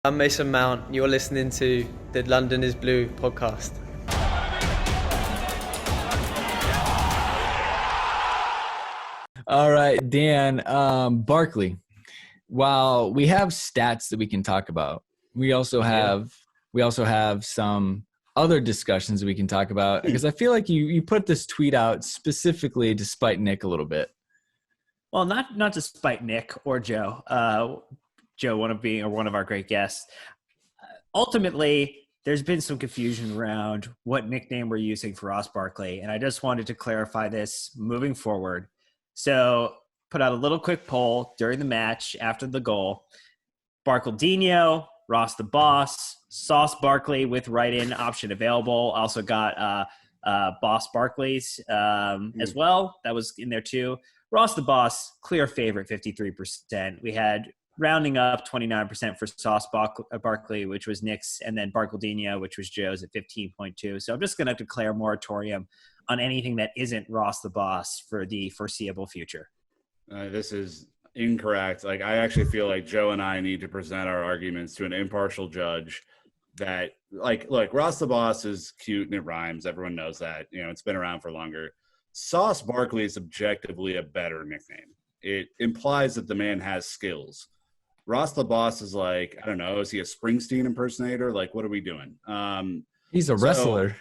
I'm Mason Mount. You're listening to the London is Blue podcast. All right, Dan, Barkley. While we have stats that we can talk about, we also have some other discussions that we can talk about, because I feel like you put this tweet out specifically to spite Nick a little bit. Well, not to spite Nick or Joe. Joe, one of our great guests. Ultimately, there's been some confusion around what nickname we're using for Ross Barkley, and I just wanted to clarify this moving forward. So, put out a little quick poll during the match after the goal. Barkledinho, Ross the Boss, Sauce Barkley with write-in option available. Also got Boss Barkley's as well. That was in there too. Ross the Boss, clear favorite, 53%. We had rounding up 29% for Sauce Barkley, which was Nick's, and then Barkledinho, which was Joe's at 15.2. So I'm just going to declare moratorium on anything that isn't Ross the Boss for the foreseeable future. This is incorrect. Like, I actually feel like Joe and I need to present our arguments to an impartial judge that, look, Ross the Boss is cute and it rhymes. Everyone knows that. You know, it's been around for longer. Sauce Barkley is objectively a better nickname. It implies that the man has skills. Ross the Boss is like, I don't know, is he a Springsteen impersonator? Like, what are we doing? He's a wrestler.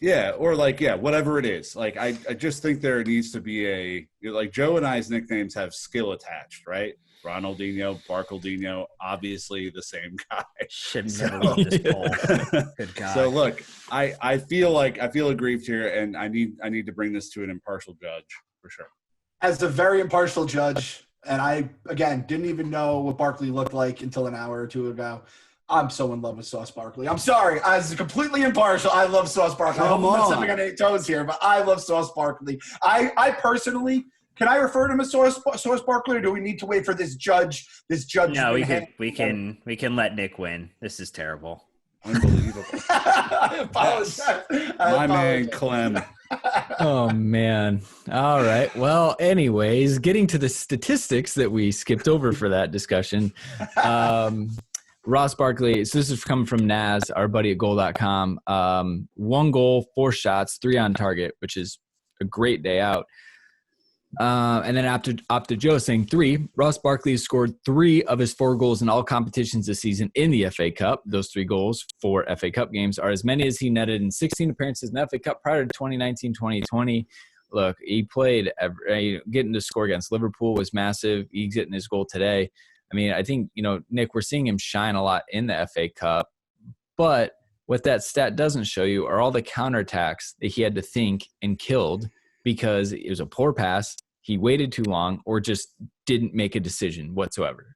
Yeah, or whatever it is. Like, I just think there needs to be Joe and I's nicknames have skill attached, right? Ronaldinho, Barkledinho, obviously the same guy. Should never wrote this poll. Good God. So look, I feel aggrieved here, and I need to bring this to an impartial judge for sure. As a very impartial judge, and I, again, didn't even know what Barkley looked like until an hour or two ago. I'm so in love with Sauce Barkley. I'm sorry. As completely impartial, I love Sauce Barkley. I'm not stepping on any toes here, but I love Sauce Barkley. I personally, can I refer to him as Sauce Barkley, or do we need to wait for this judge? No, we can let Nick win. This is terrible. Unbelievable. I apologize. My man, Clem. Oh, man. All right. Well, anyways, getting to the statistics that we skipped over for that discussion. Ross Barkley, so this is coming from Naz, our buddy at goal.com. 1 goal, 4 shots, 3 on target, which is a great day out. And then after Joe saying 3, Ross Barkley has scored 3 of his 4 goals in all competitions this season in the FA Cup. Those 3 goals for FA Cup games are as many as he netted in 16 appearances in the FA Cup prior to 2019-2020. Look, he played getting to score against Liverpool was massive. He's getting his goal today. I mean, I think, Nick, we're seeing him shine a lot in the FA Cup. But what that stat doesn't show you are all the counterattacks that he had to think and killed because it was a poor pass, he waited too long, or just didn't make a decision whatsoever.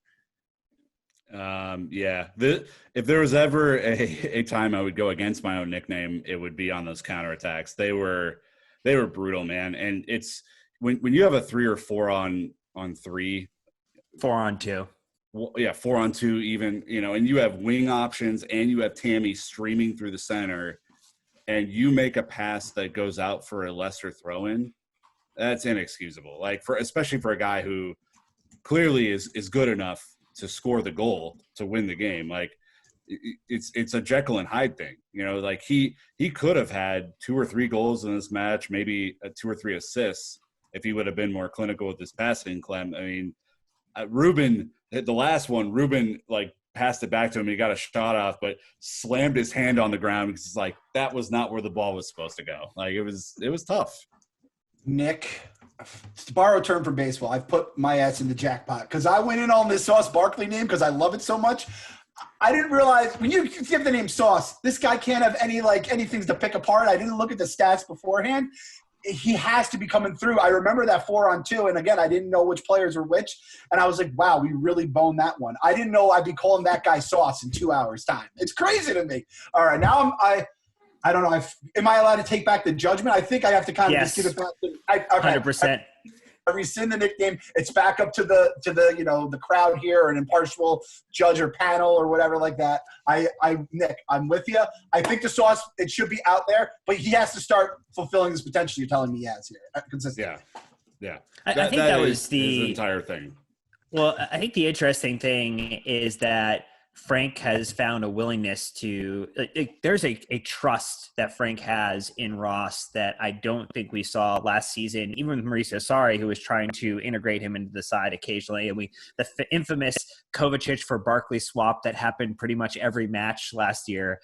If there was ever a time I would go against my own nickname, it would be on those counterattacks. They were brutal, man. And it's when you have a 3 or 4 on 3, 4 on 2. Well, yeah, 4 on 2 even, and you have wing options and you have Tammy streaming through the center, and you make a pass that goes out for a Leicester throw-in. That's inexcusable. Especially for a guy who clearly is good enough to score the goal to win the game. It's a Jekyll and Hyde thing. He could have had 2 or 3 goals in this match, maybe 2 or 3 assists if he would have been more clinical with his passing, Clem. I mean, Ruben, the last one, passed it back to him. He got a shot off, but slammed his hand on the ground because it's that was not where the ball was supposed to go. It was tough. Nick, to borrow a term from baseball, I've put my ass in the jackpot because I went in on this Sauce Barkley name because I love it so much. I didn't realize when you give the name Sauce, this guy can't have any things to pick apart. I didn't look at the stats beforehand. He has to be coming through. I remember that 4 on 2, and again, I didn't know which players were which, and I was like, wow, we really boned that one. I didn't know I'd be calling that guy Sauce in 2 hours' time. It's crazy to me. All right, now I don't know. Am I allowed to take back the judgment? I think I have to kind of just give it back. 100%. I rescind the nickname. It's back up to the crowd here, an impartial judge or panel or whatever like that. Nick, I'm with you. I think the Sauce, it should be out there, but he has to start fulfilling this potential you're telling me he has here consistently. Yeah. I think that was the entire thing. Well, I think the interesting thing is that Frank has found a willingness to there's a trust that Frank has in Ross that I don't think we saw last season, even with Mauricio Sarri, who was trying to integrate him into the side occasionally. And the infamous Kovacic for Barkley swap that happened pretty much every match last year.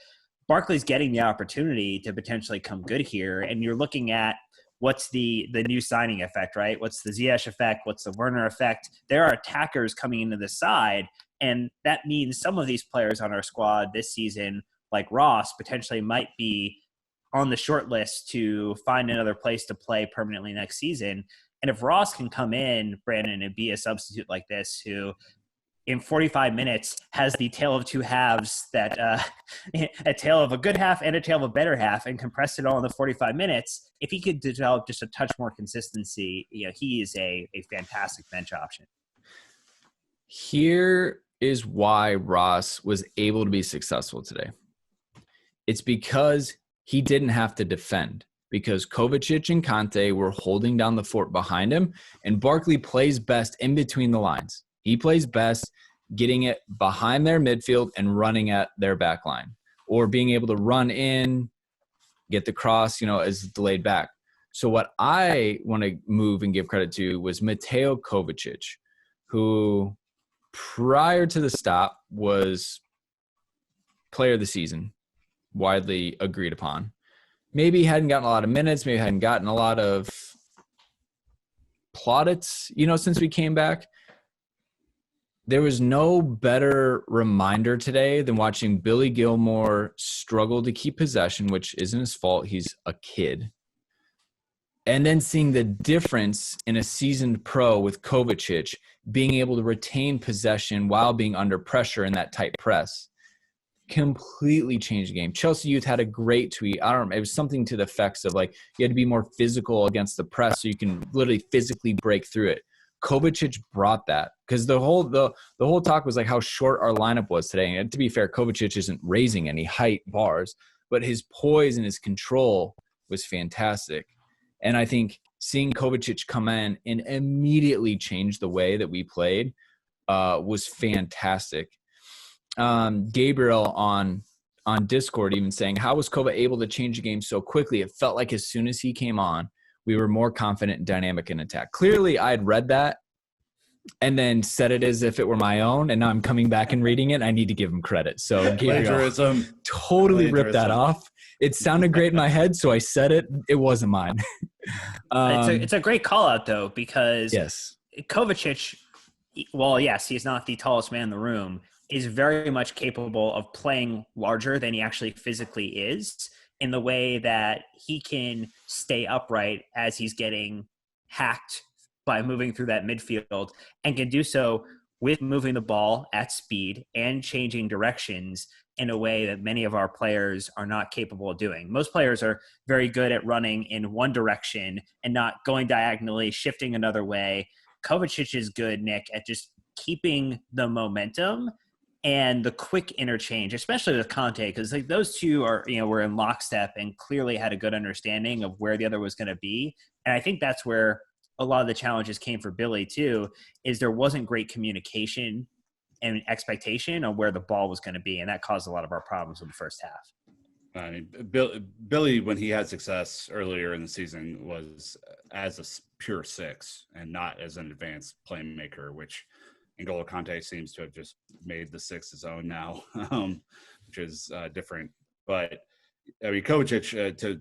Barkley's getting the opportunity to potentially come good here. And you're looking at what's the new signing effect, right? What's the Ziyech effect? What's the Werner effect? There are attackers coming into the side. And that means some of these players on our squad this season, like Ross, potentially might be on the short list to find another place to play permanently next season. And if Ross can come in, Brandon, and be a substitute like this, who in 45 minutes has the tale of two halves, that a tale of a good half and a tale of a better half, and compress it all in the 45 minutes, if he could develop just a touch more consistency, he is a fantastic bench option. Here is why Ross was able to be successful today. It's because he didn't have to defend, because Kovacic and Conte were holding down the fort behind him, and Barkley plays best in between the lines. He plays best getting it behind their midfield and running at their back line, or being able to run in, get the cross, as delayed back. So what I want to move and give credit to was Mateo Kovacic, who prior to the stop was player of the season, widely agreed upon. Maybe he hadn't gotten a lot of minutes, maybe hadn't gotten a lot of plaudits, since we came back. There was no better reminder today than watching Billy Gilmour struggle to keep possession, which isn't his fault. He's a kid. And then seeing the difference in a seasoned pro with Kovacic being able to retain possession while being under pressure in that tight press completely changed the game. Chelsea Youth had a great tweet. I don't know. It was something to the effects of you had to be more physical against the press so you can literally physically break through it. Kovacic brought that, because the whole talk was how short our lineup was today. And to be fair, Kovacic isn't raising any height bars, but his poise and his control was fantastic. And I think seeing Kovacic come in and immediately change the way that we played was fantastic. Gabriel on Discord even saying, how was Kova able to change the game so quickly? It felt like as soon as he came on, we were more confident and dynamic in attack. Clearly, I had read that and then said it as if it were my own, and now I'm coming back and reading it. I need to give him credit. So Gabriel totally ripped that off. It sounded great in my head, so I said it. It wasn't mine. It's a great call out, though, because yes, Kovacic, well, yes, he's not the tallest man in the room, is very much capable of playing larger than he actually physically is, in the way that he can stay upright as he's getting hacked by moving through that midfield, and can do so with moving the ball at speed and changing directions in a way that many of our players are not capable of doing. Most players are very good at running in one direction and not going diagonally, shifting another way. Kovacic is good, Nick, at just keeping the momentum and the quick interchange, especially with Conte, because those two are, were in lockstep and clearly had a good understanding of where the other was going to be. And I think that's where a lot of the challenges came for Billy too, is there wasn't great communication and expectation on where the ball was going to be. And that caused a lot of our problems in the first half. I mean, Billy, when he had success earlier in the season, was as a pure six and not as an advanced playmaker, which N'Golo Kante seems to have just made the six his own now, which is different. But I mean, Kovacic, to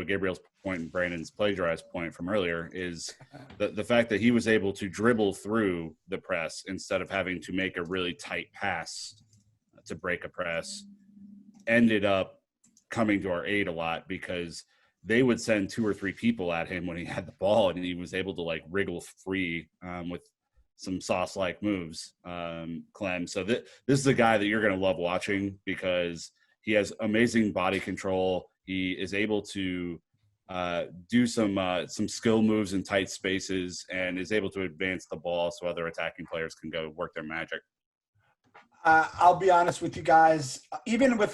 Gabriel's point and Brandon's plagiarized point from earlier, is the fact that he was able to dribble through the press instead of having to make a really tight pass to break a press, ended up coming to our aid a lot, because they would send 2 or 3 people at him when he had the ball, and he was able to wriggle free with some sauce-like moves, Clem. So this is a guy that you're going to love watching, because he has amazing body control. He is able to do some skill moves in tight spaces, and is able to advance the ball so other attacking players can go work their magic. I'll be honest with you guys, even with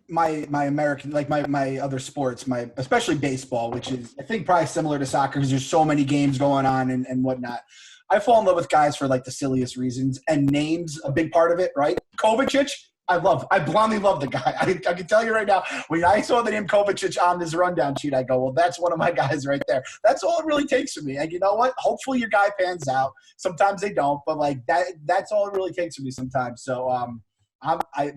my American, my other sports, especially baseball, which is I think probably similar to soccer because there's so many games going on and whatnot. I fall in love with guys for like the silliest reasons, and names a big part of it, right? Kovacic, I blindly love the guy. I can tell you right now, when I saw the name Kovacic on this rundown sheet, I go, well, that's one of my guys right there. That's all it really takes for me. And you know what? Hopefully your guy pans out. Sometimes they don't, but like that's all it really takes for me sometimes. So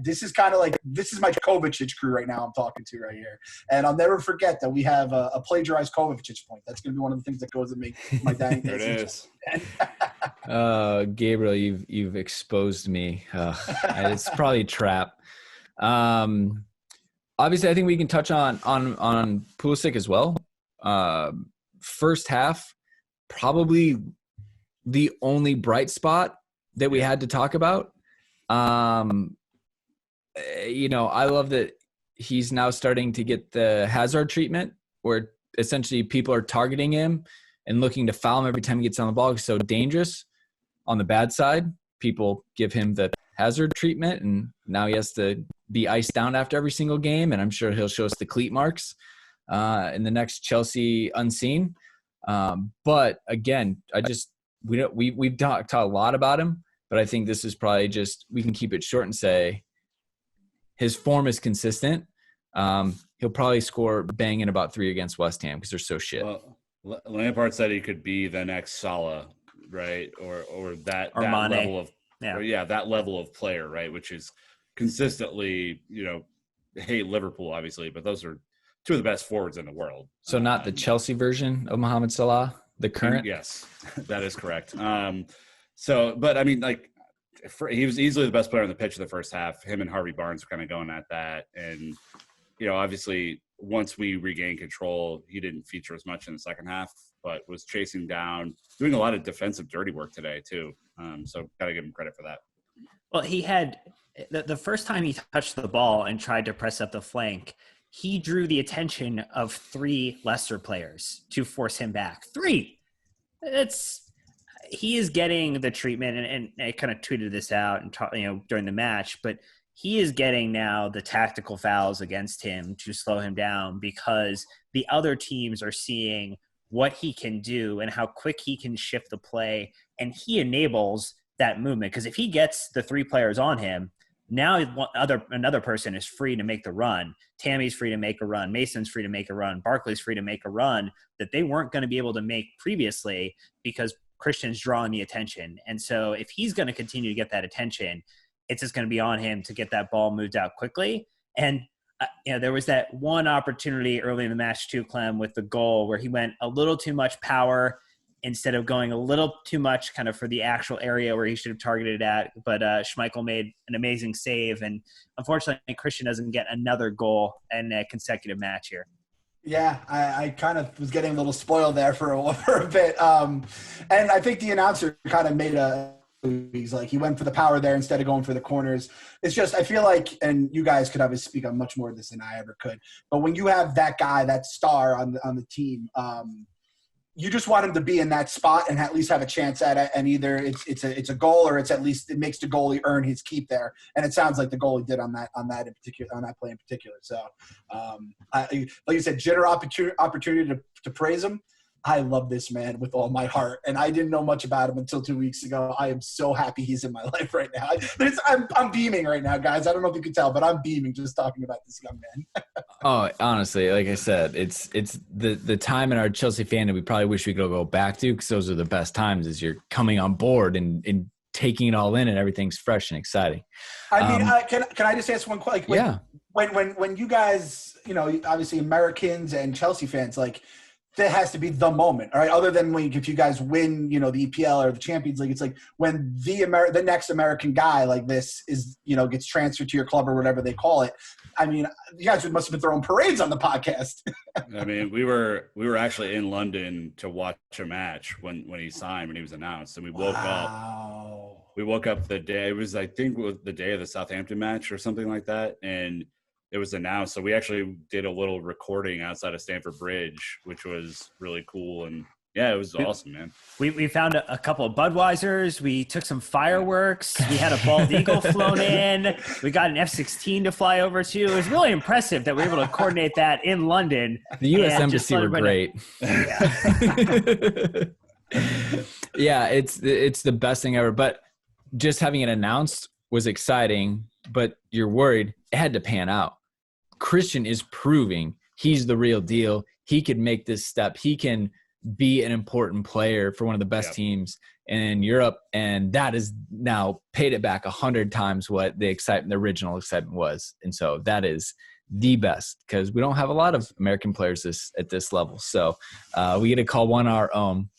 this is kind of like, this is my Kovacic crew right now I'm talking to right here. And I'll never forget that we have a plagiarized Kovacic point. That's going to be one of the things that goes to make my dining There it is. Gabriel, you've exposed me. It's probably a trap. Obviously, I think we can touch on Pulisic as well. First half, probably the only bright spot that we had to talk about. I love that he's now starting to get the Hazard treatment, where essentially people are targeting him and looking to foul him every time he gets on the ball. He's so dangerous. On the bad side, people give him the Hazard treatment, and now he has to be iced down after every single game, and I'm sure he'll show us the cleat marks in the next Chelsea Unseen. But again, we've talked a lot about him, but I think this is probably just, we can keep it short and say his form is consistent. He'll probably score banging about 3 against West Ham because they're so shit. Well, Lampard said he could be the next Salah, right? Or that Mane. level of that level of player, right? Which is consistently, hate Liverpool obviously, but those are two of the best forwards in the world. So not the Chelsea version of Mohamed Salah, the current? Yes, that is correct. But I mean, like, he was easily the best player on the pitch in the first half. Him and Harvey Barnes were kind of going at that. And, obviously once we regained control, he didn't feature as much in the second half, but was chasing down, doing a lot of defensive dirty work today too. So got to give him credit for that. Well, he had the first time he touched the ball and tried to press up the flank, he drew the attention of 3 Leicester players to force him back. 3. He is getting the treatment, and I kind of tweeted this out and during the match, but he is getting now the tactical fouls against him to slow him down because the other teams are seeing what he can do and how quick he can shift the play, and he enables that movement. Because if he gets the 3 players on him, now another person is free to make the run. Tammy's free to make a run. Mason's free to make a run. Barkley's free to make a run that they weren't going to be able to make previously because Christian's drawing the attention. And so if he's going to continue to get that attention, it's just going to be on him to get that ball moved out quickly. And there was that one opportunity early in the match too, Clem, with the goal where he went a little too much power instead of going a little too much kind of for the actual area where he should have targeted at. But Schmeichel made an amazing save. And unfortunately, Christian doesn't get another goal in a consecutive match here. Yeah, I kind of was getting a little spoiled there for a bit. And I think the announcer kind of made he's like, he went for the power there instead of going for the corners. It's just, I feel like, and you guys could obviously speak on much more of this than I ever could, but when you have that guy, that star on the team, you just want him to be in that spot and at least have a chance at it. And either it's a goal, or it's at least it makes the goalie earn his keep there. And it sounds like the goalie did on that play in particular. So, like you said, general opportunity to praise him. I love this man with all my heart, and I didn't know much about him until 2 weeks ago. I am so happy he's in my life right now. I'm beaming right now, guys. I don't know if you can tell, but I'm beaming just talking about this young man. Oh, honestly, like I said, it's the time in our Chelsea fandom we probably wish we could go back to, because those are the best times, as you're coming on board and taking it all in and everything's fresh and exciting. I mean, can I just ask one question? Yeah. When you guys, obviously Americans and Chelsea fans, like, that has to be the moment, all right? Other than if you guys win, the EPL or the Champions League, it's like when the next American guy like this is, gets transferred to your club or whatever they call it. I mean, you guys must have been throwing parades on the podcast. I mean, we were actually in London to watch a match when he signed, when he was announced, and we woke up. We woke up the day, it was, I think, the day of the Southampton match or something like that, and it was announced. So we actually did a little recording outside of Stamford Bridge, which was really cool. And yeah, it was awesome, man. We found a couple of Budweisers. We took some fireworks. We had a bald eagle flown in. We got an F-16 to fly over to. It was really impressive that we were able to coordinate that in London. The U.S. Embassy were great. Yeah, it's the best thing ever. But just having it announced was exciting, but you're worried it had to pan out. Christian is proving he's the real deal. He could make this step. He can be an important player for one of the best teams in Europe, and that is now paid it back 100 times what the original excitement was. And so that is the best, because we don't have a lot of American players at this level. So we get to call one our own.